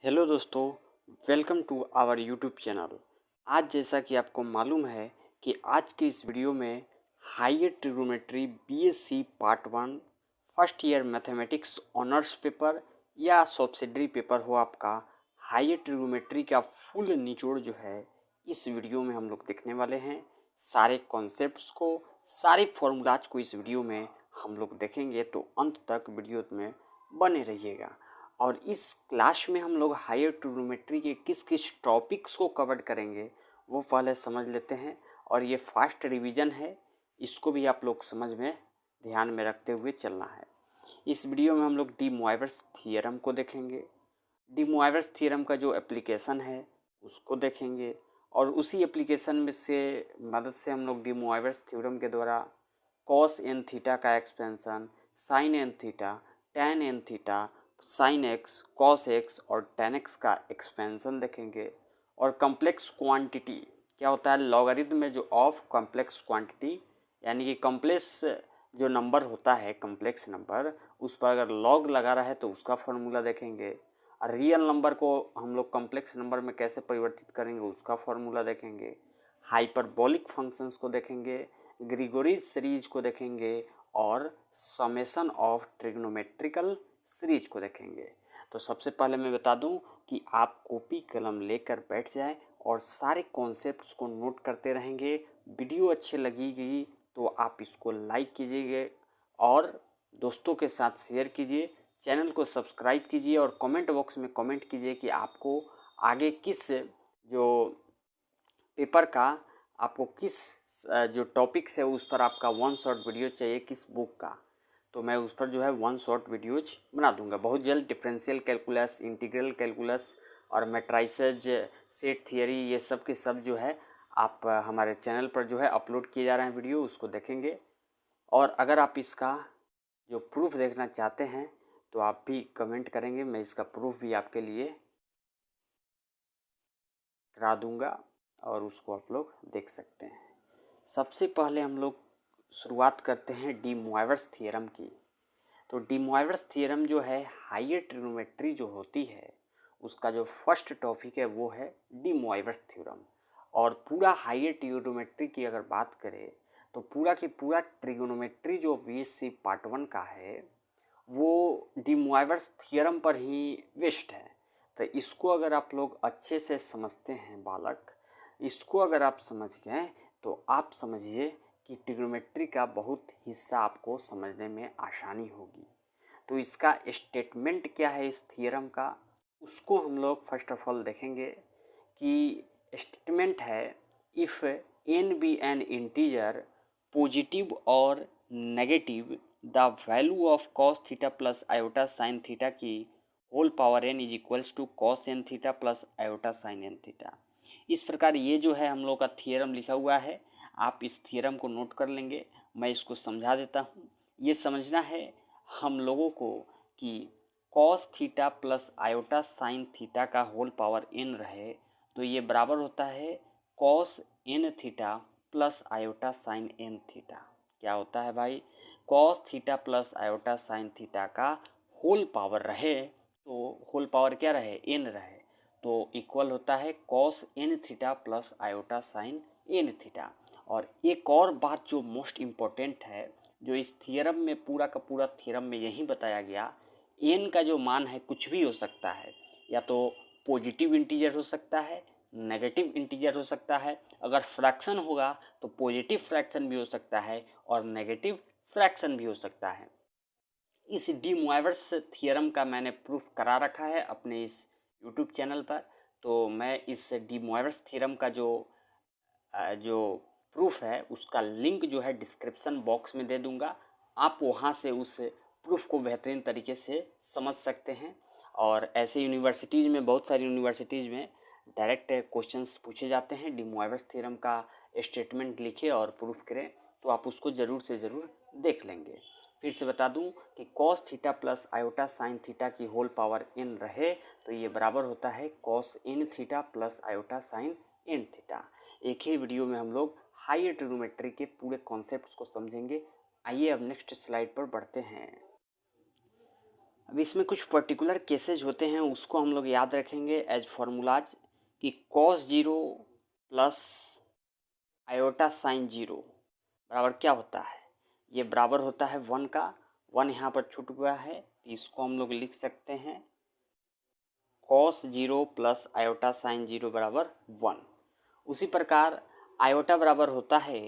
Hello दोस्तों, welcome to our YouTube channel. आज जैसा कि आपको मालूम है कि आज के इस वीडियो में higher trigonometry BSc part 1 first year mathematics honours paper या सब्सिडरी पेपर हो आपका, हायर ट्रिग्नोमेट्री का फुल निचोड़ जो है इस वीडियो में हम लोग देखने वाले हैं। सारे कॉन्सेप्ट्स को, सारे फॉर्मूलाज को इस वीडियो में हम लोग देखेंगे, तो अंत तक वीडियो में बने रहिएगा। और इस क्लास में हम लोग हायर ट्रिग्नोमेट्री के किस किस टॉपिक्स को कवर करेंगे वो पहले समझ लेते हैं। और ये फास्ट रिवीजन है, इसको भी आप लोग समझ में ध्यान में रखते हुए चलना है। इस वीडियो में हम लोग डी मोइवर्स थियरम को देखेंगे। डी मोइवर्स थियरम का जो एप्लीकेशन है उसको देखेंगे, और उसी एप्लीकेशन में से मदद से हम लोग डी मोइवर्स थ्योरम के द्वारा कॉस एन थीटा का expansion, sine n theta, tan n theta, sine x, cos x और टैन एक्स का एक्सपेंशन देखेंगे। और कम्प्लेक्स क्वांटिटी क्या होता है, लॉगरिथम में जो ऑफ कम्प्लेक्स क्वांटिटी, यानी कि कम्प्लेक्स जो नंबर होता है, कम्प्लेक्स नंबर, उस पर अगर लॉग लगा रहा है तो उसका फॉर्मूला देखेंगे। और रियल नंबर को हम लोग कम्प्लेक्स नंबर में कैसे परिवर्तित करेंगे उसका फॉर्मूला देखेंगे। हाइपरबोलिक फंक्शंस को देखेंगे, ग्रीगोरीज सीरीज को देखेंगे और समेशन ऑफ ट्रिग्नोमेट्रिकल सीरीज को देखेंगे। तो सबसे पहले मैं बता दूं कि आप कॉपी कलम लेकर बैठ जाएं और सारे कॉन्सेप्ट्स को नोट करते रहेंगे। वीडियो अच्छी लगेगी तो आप इसको लाइक कीजिएगा और दोस्तों के साथ शेयर कीजिए, चैनल को सब्सक्राइब कीजिए और कमेंट बॉक्स में कमेंट कीजिए कि आपको आगे किस जो पेपर का आपको किस जो टॉपिक्स है उस पर आपका वन शॉट वीडियो चाहिए, किस बुक का, तो मैं उस पर जो है वन शॉट वीडियोज बना दूंगा बहुत जल्द। डिफरेंशियल कैलकुलस, इंटीग्रल कैलकुलस और मैट्राइसेज, सेट थियरी, ये सब के सब जो है आप हमारे चैनल पर जो है अपलोड किए जा रहे हैं वीडियो, उसको देखेंगे। और अगर आप इसका जो प्रूफ देखना चाहते हैं तो आप भी कमेंट करेंगे, मैं इसका प्रूफ भी आपके लिए करा दूंगा और उसको आप लोग देख सकते हैं। सबसे पहले हम लोग शुरुआत करते हैं डी मोइवर्स थियरम की। तो डी मोइवर्स थियरम जो है हायर ट्रिग्नोमेट्री जो होती है उसका जो फर्स्ट टॉपिक है वो है डी मोइवर्स थ्योरम। और पूरा हायर ट्रिग्नोमेट्री की अगर बात करें तो पूरा की पूरा ट्रिग्नोमेट्री जो बीएससी पार्ट 1 का है वो डी मोइवर्स थियरम पर ही बेस्ड है। तो इसको अगर आप लोग अच्छे से समझते हैं बालक, इसको अगर आप समझ गए तो आप समझिए कि ट्रिग्नोमेट्री का बहुत हिस्सा आपको समझने में आसानी होगी। तो इसका स्टेटमेंट क्या है इस थियरम का, उसको हम लोग फर्स्ट ऑफ ऑल देखेंगे कि स्टेटमेंट है, if n be an integer positive और negative, the value of cos theta plus iota sine theta की whole power n is equals to cos n theta plus iota sine n theta. इस प्रकार ये जो है हम लोग का थियरम लिखा हुआ है, आप इस थियरम को नोट कर लेंगे। मैं इसको समझा देता हूँ। ये समझना है हम लोगों को कि cos theta plus iota sine theta का होल पावर एन रहे तो ये बराबर होता है cos n theta plus iota sine n theta. क्या होता है भाई, cos theta plus iota sine theta का होल पावर रहे तो होल पावर क्या रहे, एन रहे, तो इक्वल होता है cos n theta plus iota sine n theta. और एक और बात जो मोस्ट इम्पोर्टेंट है, जो इस थियरम में पूरा का पूरा थियरम में यही बताया गया, एन का जो मान है कुछ भी हो सकता है, या तो पॉजिटिव इंटीजर हो सकता है, नेगेटिव इंटीजर हो सकता है। अगर फ्रैक्शन होगा तो पॉजिटिव फ्रैक्शन भी हो सकता है और नेगेटिव फ्रैक्शन भी हो सकता है। इस डी मोइवर्स थियरम का मैंने प्रूफ करा रखा है अपने इस यूट्यूब चैनल पर। तो मैं इस डी मोइवर्स थियरम का जो प्रूफ है उसका लिंक जो है डिस्क्रिप्शन बॉक्स में दे दूंगा। आप वहाँ से उस प्रूफ को बेहतरीन तरीके से समझ सकते हैं। और ऐसे यूनिवर्सिटीज़ में, बहुत सारी यूनिवर्सिटीज़ में डायरेक्ट क्वेश्चंस पूछे जाते हैं। डी मोइवर्स थ्योरम का स्टेटमेंट लिखे और प्रूफ करें तो आप उसको ज़रूर से ज़रूर देख लेंगे। फिर से बता दूं कि cos theta plus iota sine theta की होल पावर एन रहे तो ये बराबर होता है cos n theta plus iota sine n theta. एक ही वीडियो में हम लोग हायर ट्रिग्नोमेट्री के पूरे कॉन्सेप्ट्स को समझेंगे। आइए अब नेक्स्ट स्लाइड पर बढ़ते हैं। अब इसमें कुछ पर्टिकुलर केसेज होते हैं, उसको हम लोग याद रखेंगे एज फॉर्मूलाज कि cos 0 प्लस आयोटा साइन 0 बराबर क्या होता है। ये बराबर होता है 1 का। 1 यहाँ पर छूट गया है तो इसको हम लोग लिख सकते हैं cos 0 प्लस आयोटा साइन 0 बराबर 1। उसी प्रकार आयोटा बराबर होता है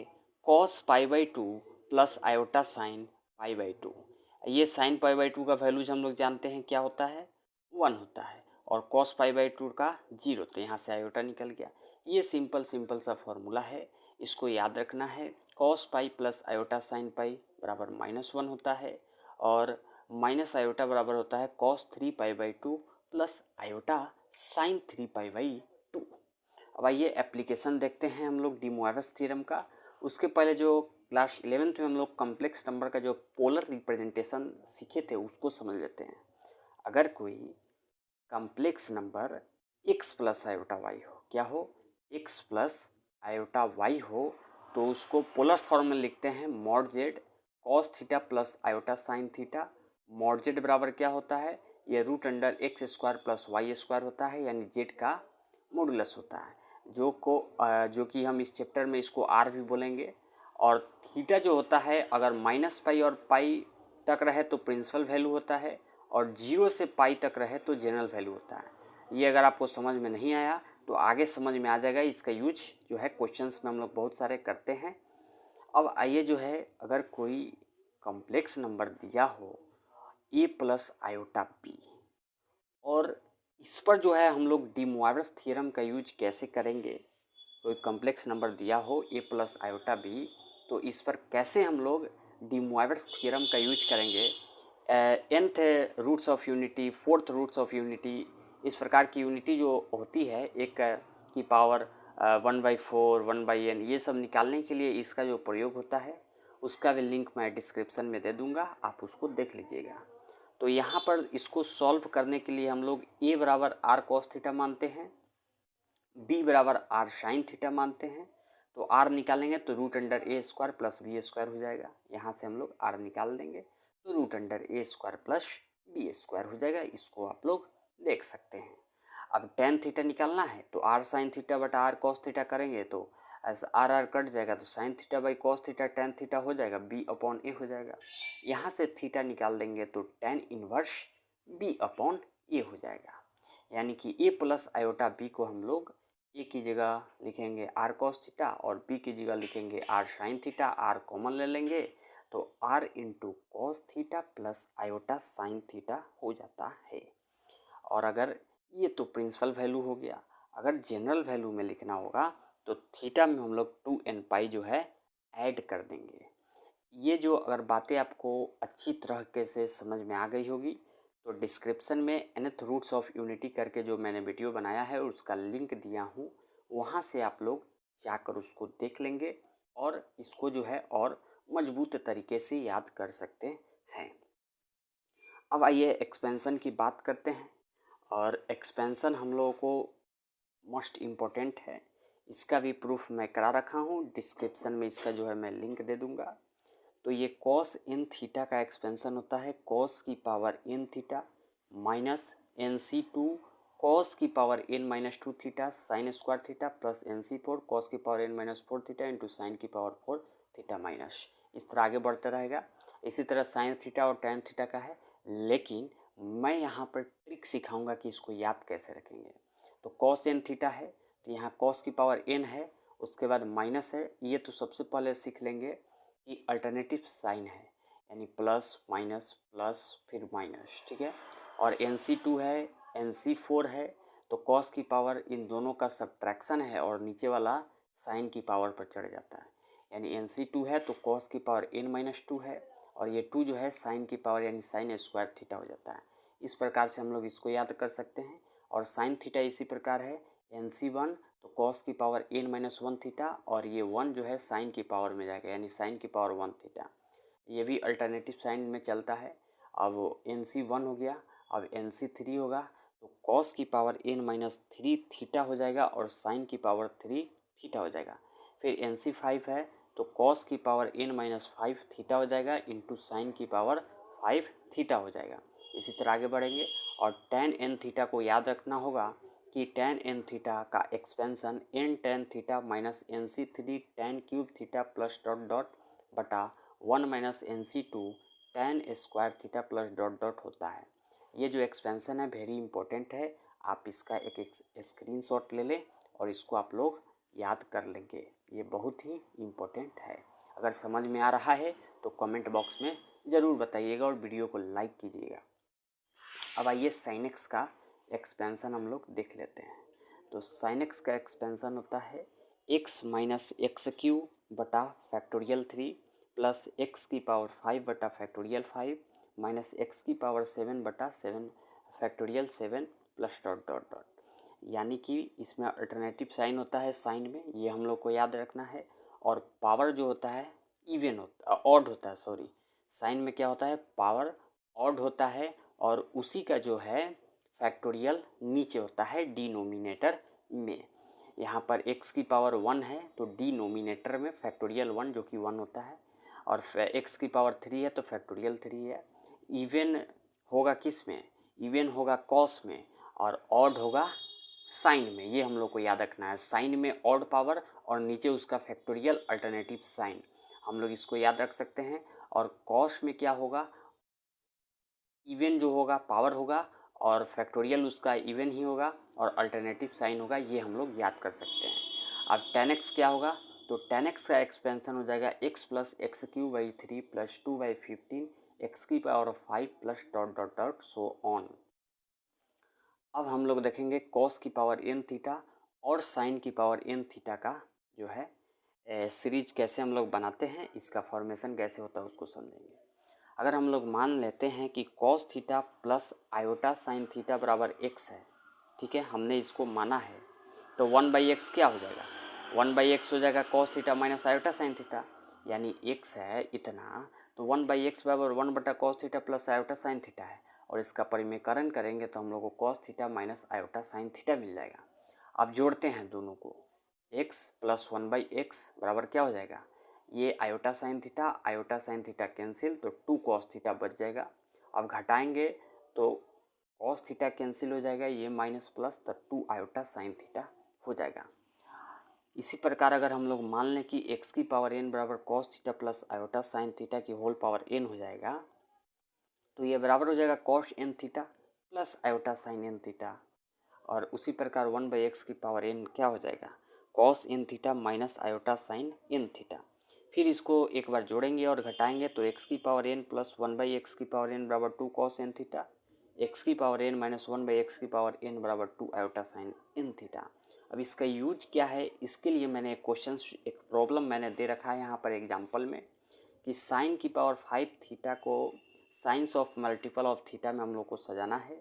cos π/2 प्लस आयोटा साइन π/2। ये साइन π/2 का वैल्यूज हम लोग जानते हैं क्या होता है, 1 होता है, और cos π/2 का 0, तो यहाँ से आयोटा निकल गया। ये सिंपल सा फॉर्मूला है, इसको याद रखना है। cos π प्लस आयोटा साइन π बराबर -1 होता है, और माइनस आयोटा बराबर होता है cos 3 π/2 प्लस आयोटा साइन 3 π/2। अब आइए एप्लीकेशन देखते हैं हम लोग डी मोइवरेस थ्योरम का। उसके पहले जो क्लास 11th में हम लोग कॉम्प्लेक्स नंबर का जो पोलर रिप्रेजेंटेशन सीखे थे उसको समझ लेते हैं। अगर कोई complex number x plus iota y हो, क्या हो, x प्लस आयोटा वाई हो, तो उसको पोलर फॉर्म में लिखते हैं mod Z cos theta plus iota sine theta. Mod Z बराबर क्या होता है, ये √x² प्लस y² होता है, यानी जेड का मॉडुलस होता है, जो कि हम इस चैप्टर में इसको r भी बोलेंगे। और थीटा जो होता है अगर -π और पाई तक रहे तो प्रिंसिपल वैल्यू होता है, और 0 से पाई तक रहे तो जनरल वैल्यू होता है। ये अगर आपको समझ में नहीं आया तो आगे समझ में आ जाएगा। इसका यूज जो है क्वेश्चंस में हम लोग बहुत सारे करते हैं। अब आइए जो है, अगर कोई कॉम्प्लेक्स नंबर दिया हो a प्लस आयोटा b, और इस पर जो है हम लोग डी मोइवरेस थ्योरम का यूज कैसे करेंगे। कोई कॉम्प्लेक्स नंबर दिया हो a प्लस आयोटा b, तो इस पर कैसे हम लोग डी मोइवरेस थ्योरम का यूज करेंगे। nth roots of unity, 4th roots of unity, इस प्रकार की यूनिटी जो होती है, एक की पावर 1/4, 1/n, ये सब निकालने के लिए इसका जो प्रयोग होता है उसका भी लिंक मैं डिस्क्रिप्शन में दे दूँगा, आप उसको देख लीजिएगा। तो यहाँ पर इसको सॉल्व करने के लिए हम लोग a बराबर r cos थीटा मानते हैं, b बराबर r साइन थीटा मानते हैं। तो r निकालेंगे तो √a² प्लस b² हो जाएगा। यहाँ से हम लोग r निकाल देंगे तो √a² प्लस b² हो जाएगा। इसको आप लोग देख सकते हैं। अब tan थीटा निकालना है तो r साइन थीटा बटा r cos थीटा करेंगे तो ऐसा r कट जाएगा, तो sine theta by cos theta tan theta हो जाएगा, b/a हो जाएगा। यहाँ से थीटा निकाल देंगे तो tan इनवर्स b/a हो जाएगा। यानी कि a प्लस आयोटा b को हम लोग a की जगह लिखेंगे r cos थीटा और b की जगह लिखेंगे r sine theta. r common ले लेंगे तो r into cos theta plus iota sine theta हो जाता है। और अगर ये तो प्रिंसिपल वैल्यू हो गया, अगर जनरल वैल्यू में लिखना होगा तो थीटा में हम लोग 2n जो है ऐड कर देंगे। ये जो अगर बातें आपको अच्छी तरह से समझ में आ गई होगी तो डिस्क्रिप्शन में nth रूट्स ऑफ यूनिटी करके जो मैंने वीडियो बनाया है उसका लिंक दिया हूँ, वहाँ से आप लोग जाकर उसको देख लेंगे और इसको जो है और मजबूत तरीके से याद कर सकते हैं। अब आइए एक्सपेंशन की बात करते हैं, और एक्सपेंशन हम लोगों को मोस्ट इम्पोर्टेंट है। इसका भी प्रूफ मैं करा रखा हूँ, डिस्क्रिप्शन में इसका जो है मैं लिंक दे दूँगा। तो ये cos n थीटा का एक्सपेंशन होता है cos की power n theta minus nc2 cos की power n-2 theta sine square theta plus nc4 cos की power n-4 theta into sine की पावर 4 थीटा माइनस, इस तरह आगे बढ़ता रहेगा। इसी तरह साइन थीटा और tan थीटा का है, लेकिन मैं यहाँ पर ट्रिक सिखाऊंगा कि इसको याद कैसे रखेंगे। तो cos n थीटा है तो यहाँ cos की पावर n है, उसके बाद माइनस है। ये तो सबसे पहले सीख लेंगे कि अल्टरनेटिव साइन है, यानी प्लस माइनस फिर माइनस, ठीक है। और nc2 है, nc4 है, तो cos की पावर इन दोनों का सब्ट्रैक्शन है और नीचे वाला साइन की पावर पर चढ़ जाता है। यानी nc2 है तो cos की पावर n-2 है, और ये 2 जो है साइन की पावर यानी साइन स्क्वायर थीटा हो जाता है। इस प्रकार से हम लोग इसको याद कर सकते हैं। और साइन थीटा इसी प्रकार है nc1 तो cos की पावर n-1 थीटा, और ये 1 जो है साइन की पावर में जाएगा यानी साइन की पावर 1 थीटा। ये भी अल्टरनेटिव साइन में चलता है। अब nc1 हो गया, अब nc3 होगा तो cos की पावर n-3 थीटा हो जाएगा और साइन की पावर 3 थीटा हो जाएगा। फिर nc5 है तो cos की पावर n-5 थीटा हो जाएगा इंटू साइन की पावर 5 थीटा हो जाएगा। इसी तरह आगे बढ़ेंगे। और tan n थीटा को याद रखना होगा कि tan n थीटा का expansion n tan theta minus NC3 tan cube theta plus dot dot बटा 1 minus NC2 tan square theta plus dot dot होता है। ये जो एक्सपेंसन है वेरी इंपॉर्टेंट है, आप इसका एक स्क्रीनशॉट ले लें और इसको आप लोग याद कर लेंगे। ये बहुत ही इम्पोर्टेंट है। अगर समझ में आ रहा है तो कमेंट बॉक्स में ज़रूर बताइएगा और वीडियो को लाइक कीजिएगा। अब आइए sin x का एक्सपेंसन हम लोग देख लेते हैं। तो sin x का एक्सपेंसन होता है x माइनस एक्स क्यू बटा फैक्टोरियल 3 प्लस एक्स की पावर 5 बटा फैक्टोरियल 5 माइनस एक्स की पावर 7 बटा 7 factorial 7 plus dot dot dot. यानी कि इसमें अल्टरनेटिव साइन होता है साइन में, ये हम लोग को याद रखना है। और पावर जो होता है इवन होता ऑड होता है, सॉरी, साइन में क्या होता है पावर ऑड होता है और उसी का जो है फैक्टोरियल नीचे होता है डिनोमिनेटर में। यहाँ पर x की पावर 1 है तो डिनोमिनेटर में फैक्टोरियल 1 जो कि 1 होता है, और x की पावर 3 है तो फैक्टोरियल 3 है। इवन होगा किस में, इवन होगा कॉस में और ऑड होगा साइन में। ये हम लोग को याद रखना है, साइन में ऑड पावर और नीचे उसका फैक्टोरियल अल्टरनेटिव साइन, हम लोग इसको याद रख सकते हैं। और कॉस में क्या होगा, इवन जो होगा पावर होगा और फैक्टोरियल उसका इवन ही होगा और अल्टरनेटिव साइन होगा, ये हम लोग याद कर सकते हैं। अब tan x क्या होगा, तो tan x का एक्सपेंसन हो जाएगा x plus x cube by 3 plus 2 by 15 x की power 5 plus dot dot dot so on. अब हम लोग देखेंगे cos की पावर n थीटा और sin की पावर n थीटा का जो है सीरीज कैसे हम लोग बनाते हैं, इसका फॉर्मेशन कैसे होता है उसको समझेंगे। अगर हम लोग मान लेते हैं कि cos theta plus iota sine theta बराबर x है, ठीक है, हमने इसको माना है, तो 1/x क्या हो जाएगा, 1/x हो जाएगा cos theta minus iota sine theta, यानी x है इतना, तो 1/x बराबर 1/cos theta plus iota sine theta है। और इसका परिमेयकरण करेंगे तो हम लोग को cos theta minus iota sine theta मिल जाएगा। अब जोड़ते हैं दोनों को, x प्लस 1/x बराबर क्या हो जाएगा, ये आयोटा साइन थीटा कैंसिल तो 2 cos थीटा बच जाएगा। अब घटाएंगे तो cos थीटा कैंसिल हो जाएगा, ये माइनस प्लस तो 2 आयोटा साइन थीटा हो जाएगा। इसी प्रकार अगर हम लोग मान लें कि x की पावर n बराबर cos theta plus iota sine theta की होल पावर n हो जाएगा, तो ये बराबर हो जाएगा cos n theta plus iota sign n theta. और उसी प्रकार 1/x की पावर n क्या हो जाएगा, cos n theta minus iota sign n theta. फिर इसको एक बार जोड़ेंगे और घटाएंगे तो x की पावर n प्लस 1/x की पावर n बराबर 2 cos n थीटा, x की पावर n माइनस 1/x की पावर n बराबर 2 आयोटा साइन n थीटा। अब इसका यूज क्या है, इसके लिए मैंने एक प्रॉब्लम मैंने दे रखा है यहाँ पर एग्जाम्पल में, कि साइन की पावर 5 थीटा को science of multiple of theta में हम लोग को सजाना है।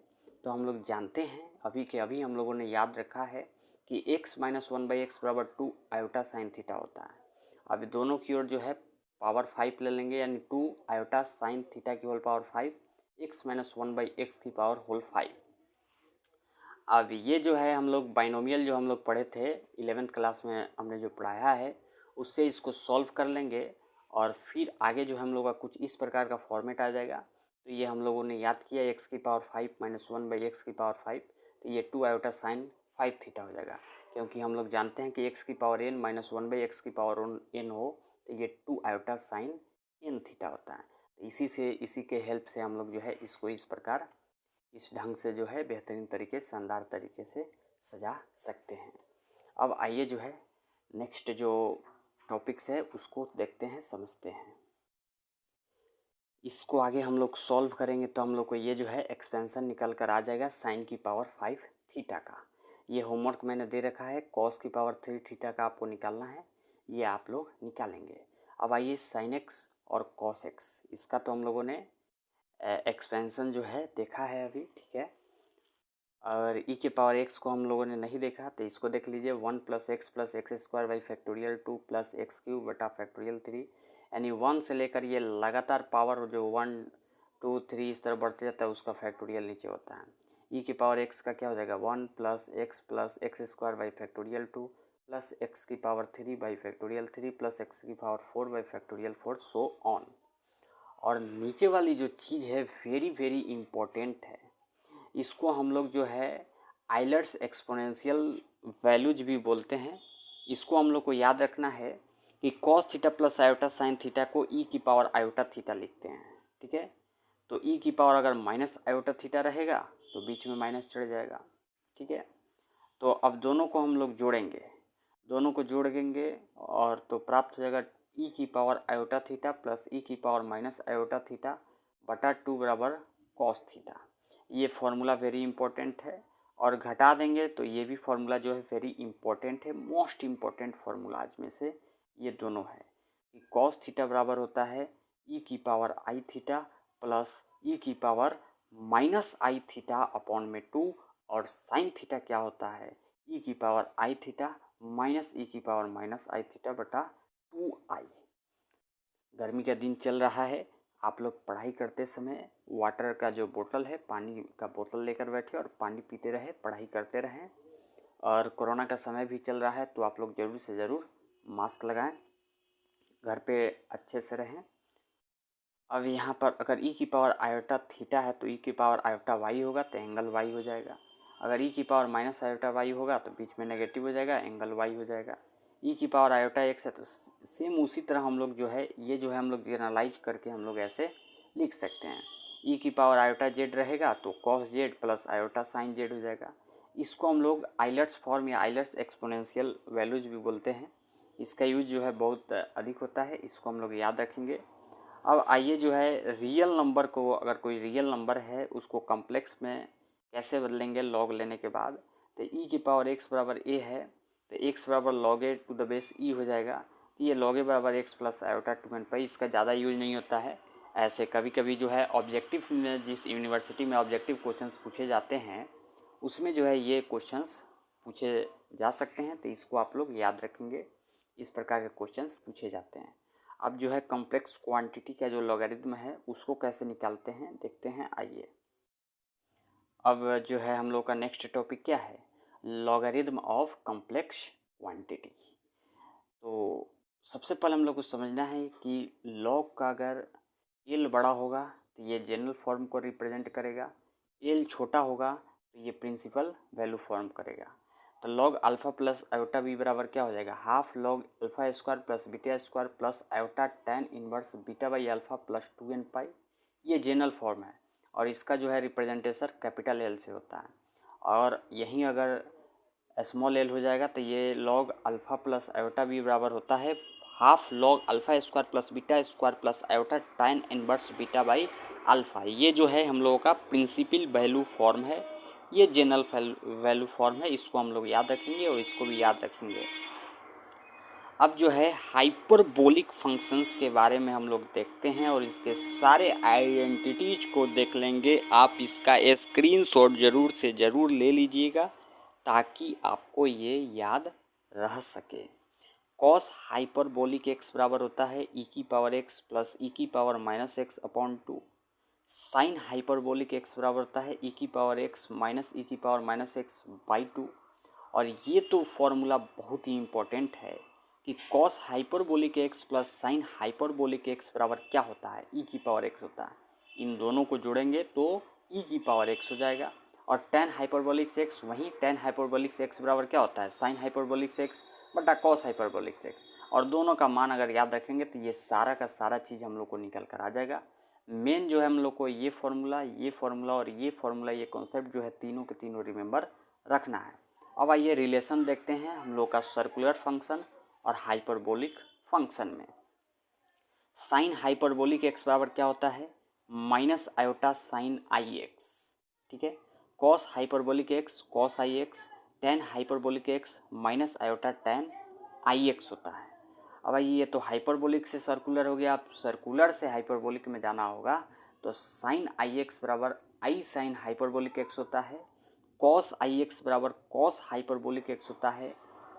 तो हम लोग जानते हैं अभी के अभी हम लोगों ने याद रखा है कि x माइनस 1/x बराबर 2 आयोटा साइन थीटा होता है। अभी दोनों की ओर जो है पावर 5 ले लेंगे, यानी 2 आयोटा साइन थीटा की whole power 5 x minus 1/x की पावर होल 5। अब ये जो है हम लोग बाइनोमियल जो हम लोग पढ़े थे 11th क्लास में हमने जो पढ़ाया है, उससे इसको सॉल्व कर लेंगे और फिर आगे जो हम लोग का कुछ इस प्रकार का फॉर्मेट आ जाएगा। तो ये हम लोगों ने याद किया x की पावर 5 माइनस 1/x की पावर 5, तो ये 2 आयोटा साइन 5 थीटा हो जाएगा, क्योंकि हम लोग जानते हैं कि x की पावर n माइनस 1/x की पावर n हो तो ये 2 आयोटा साइन n थीटा होता है। तो इसी के हेल्प से हम लोग जो है इसको इस प्रकार इस ढंग से जो है बेहतरीन तरीके शानदार तरीके से सजा सकते हैं। अब आइए जो है नेक्स्ट जो टॉपिक्स है उसको देखते हैं, समझते हैं। इसको आगे हम लोग सॉल्व करेंगे तो हम लोग को ये जो है एक्सपेंसन निकल कर आ जाएगा साइन की पावर 5 थीटा का। ये होमवर्क मैंने दे रखा है, कॉस की पावर 3 थीटा का आपको निकालना है, ये आप लोग निकालेंगे। अब आइए साइन एक्स और कॉस एक्स, इसका तो हम लोगों ने एक्सपेंसन जो है देखा है अभी, ठीक है। और ई के पावर एक्स को हम लोगों ने नहीं देखा, तो इसको देख लीजिए 1 plus x square by factorial 2 plus x cube बटा फैक्टोरियल 3, यानी 1 से लेकर ये लगातार पावर जो 1 2 3 इस तरह बढ़ते जाता है उसका फैक्टोरियल नीचे होता है। ई के पावर एक्स का क्या हो जाएगा 1 plus x square by factorial 2 plus x की power 3 by factorial 3 plus x की power 4 by factorial 4 so on. और नीचे वाली जो चीज़ है वेरी वेरी इम्पोर्टेंट है, इसको हम लोग जो है आइलर्स एक्सपोनेंशियल वैल्यूज भी बोलते हैं। इसको हम लोग को याद रखना है कि cos theta plus iota sine theta को ई की पावर आयोटा थीटा लिखते हैं। ठीक है, तो ई की पावर अगर माइनस आयोटा थीटा रहेगा तो बीच में माइनस चढ़ जाएगा। ठीक है, तो अब दोनों को हम लोग जोड़ेंगे, दोनों को जोड़ देंगे और तो प्राप्त हो जाएगा ई की पावर आयोटा थीटा प्लस ई की पावर माइनस आयोटा थीटा बटा 2 बराबर कॉस थीटा। ये फॉर्मूला वेरी इंपॉर्टेंट है। और घटा देंगे तो ये भी फॉर्मूला जो है वेरी इंपॉर्टेंट है, मोस्ट इम्पॉर्टेंट फार्मूलाज में से ये दोनों है कि कॉस थीटा बराबर होता है ई की पावर आई थीटा प्लस ई की पावर माइनस आई थीटा अपॉन में 2, और साइन थीटा क्या होता है ई की पावर आई थीटा माइनस ई की पावर माइनस आई थीटा बटा 2i। गर्मी का दिन चल रहा है, आप लोग पढ़ाई करते समय वाटर का जो बोतल है, पानी का बोतल लेकर बैठे और पानी पीते रहे, पढ़ाई करते रहें। और कोरोना का समय भी चल रहा है तो आप लोग ज़रूर से ज़रूर मास्क लगाएं, घर पे अच्छे से रहें। अब यहाँ पर अगर ई की पावर आयोटा थीटा है तो ई की पावर आयोटा वाई होगा तो एंगल वाई हो जाएगा। अगर ई की पावर माइनस आयोटा वाई होगा तो बीच में नेगेटिव हो जाएगा, एंगल वाई हो जाएगा। ई की पावर आयोटा एक्स है तो सेम उसी तरह हम लोग जो है ये जो है हम लोग जनरलाइज करके हम लोग ऐसे लिख सकते हैं। ई की पावर आयोटा जेड रहेगा तो cos Z plus iota sign Z हो जाएगा। इसको हम लोग आइलर्स फॉर्म या आइलर्स एक्सपोनेंशियल वैल्यूज भी बोलते हैं। इसका यूज जो है बहुत अधिक होता है, इसको हम लोग याद रखेंगे। अब आइए जो है रियल नंबर को, अगर कोई रियल नंबर है उसको कॉम्प्लेक्स में कैसे बदलेंगे लॉग लेने के बाद। तो ई की पावर एक्स बराबर ए है तो एक्स बराबर log a to the base e हो जाएगा। तो ये लॉग ए बराबर एक्स प्लस आयोटा 2n पाई, इसका ज़्यादा यूज नहीं होता है। ऐसे कभी कभी जो है ऑब्जेक्टिव में, जिस यूनिवर्सिटी में ऑब्जेक्टिव क्वेश्चंस पूछे जाते हैं उसमें जो है ये क्वेश्चंस पूछे जा सकते हैं, तो इसको आप लोग याद रखेंगे, इस प्रकार के क्वेश्चंस पूछे जाते हैं। अब जो है कॉम्प्लेक्स क्वांटिटी का जो लॉगरिथम है उसको कैसे निकालते हैं देखते हैं, आइए। अब जो है हम लोग का नेक्स्ट टॉपिक क्या है, लॉगरिथम ऑफ कॉम्प्लेक्स क्वांटिटी। तो सबसे पहले हम लोग को समझना है कि लॉग का अगर एल बड़ा होगा तो ये जनरल फॉर्म को रिप्रेजेंट करेगा, एल छोटा होगा तो ये प्रिंसिपल वैल्यू फॉर्म करेगा। तो log alpha plus iota b बराबर क्या हो जाएगा, half log alpha square plus beta square plus iota tan inverse beta by alpha plus 2n pi. ये जनरल फॉर्म है और इसका जो है रिप्रेजेंटेशन कैपिटल एल से होता है। और यहीं अगर स्मॉल एल हो जाएगा तो ये log alpha plus iota b बराबर होता है half log alpha square plus beta square plus iota tan inverse beta by alpha. ये जो है हम लोगों का प्रिंसिपल वैल्यू फॉर्म है, ये जनरल वैल्यू फॉर्म है, इसको हम लोग याद रखेंगे और इसको भी याद रखेंगे। अब जो है हाइपरबोलिक फंक्शंस के बारे में हम लोग देखते हैं और इसके सारे आइडेंटिटीज को देख लेंगे। आप इसका स्क्रीनशॉट ज़रूर से ज़रूर ले लीजिएगा ताकि आपको ये याद रह सके। कॉस हाइपरबोलिक एक्स बराबर होता है ई की पावर एक्स प्लस ई की power minus x upon 2। Sign hyperbolic x बराबर होता है ई की पावर एक्स माइनस ई की पावर माइनस एक्स बाई 2। और ये तो फॉर्मूला बहुत ही इम्पोर्टेंट है कि cos hyperbolic x plus sign hyperbolic x बराबर क्या होता है, ई की पावर एक्स होता है। इन दोनों को जोड़ेंगे तो ई की पावर एक्स हो जाएगा। और tan हाइपरबोलिक एक्स, वहीं tan हाइपरबोलिक एक्स बराबर क्या होता है, साइन हाइपरबोलिक एक्स बटा कॉस हाइपरबोलिक एक्स। और दोनों का मान अगर याद रखेंगे तो ये सारा का सारा चीज़ हम लोग को निकल कर आ जाएगा। मेन जो है हम लोग को ये फार्मूला और ये फार्मूला, ये कॉन्सेप्ट जो है तीनों के तीनों रिमेंबर रखना है। अब आइए रिलेशन देखते हैं हम लोग का सर्कुलर फंक्शन और हाइपरबोलिक फंक्शन में। साइन हाइपरबोलिक एक्स बराबर क्या होता है, minus iota sine i x. ठीक है, cos hyperbolic x cos i x, tan hyperbolic x minus iota tan i x होता है। अब आइए ये तो हाइपरबोलिक से सर्कुलर हो गया, आप सर्कुलर से हाइपरबोलिक में जाना होगा तो साइन आई एक्स बराबर आई साइन हाइपरबोलिक एक्स होता है, कॉस आई एक्स बराबर कॉस हाइपरबोलिक एक्स होता है,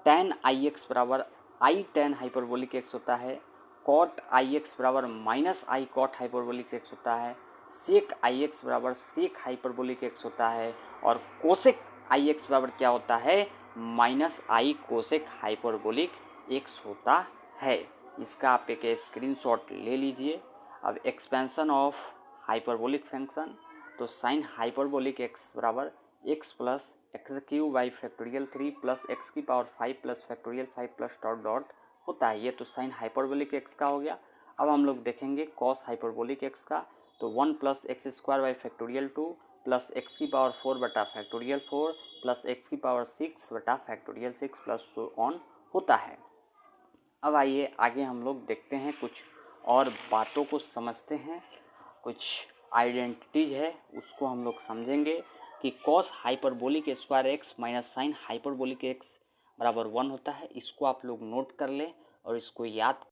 tan आई एक्स बराबर आई tan हाइपरबोलिक एक्स होता है, कॉट आई एक्स बराबर माइनस आई कॉट हाइपरबोलिक एक्स होता है, सेक आई एक्स बराबर सेक हाइपरबोलिक एक्स होता है, और कोसेक आई एक्स बराबर क्या होता है, minus i cosec hyperbolic x होता है। इसका आप एक स्क्रीनशॉट ले लीजिए। अब एक्सपेंशन ऑफ हाइपरबोलिक फंक्शन, तो साइन हाइपरबोलिक एक्स बराबर x plus x cube by factorial 3 plus x की power 5 plus factorial 5 plus dot dot होता है। ये तो साइन हाइपरबोलिक एक्स का हो गया। अब हम लोग देखेंगे कॉस हाइपरबोलिक एक्स का, तो 1 plus x square by factorial 2 plus x की पावर 4 बटा फैक्टोरियल 4 प्लस एक्स की पावर 6 बटा फैक्टोरियल 6 प्लस सो ऑन होता है। अब आइए आगे हम लोग देखते हैं, कुछ और बातों को समझते हैं, कुछ आइडेंटिटीज है उसको हम लोग समझेंगे कि cos hyperbolic square x minus sign hyperbolic x बराबर 1 होता है। इसको आप लोग नोट कर लें और इसको याद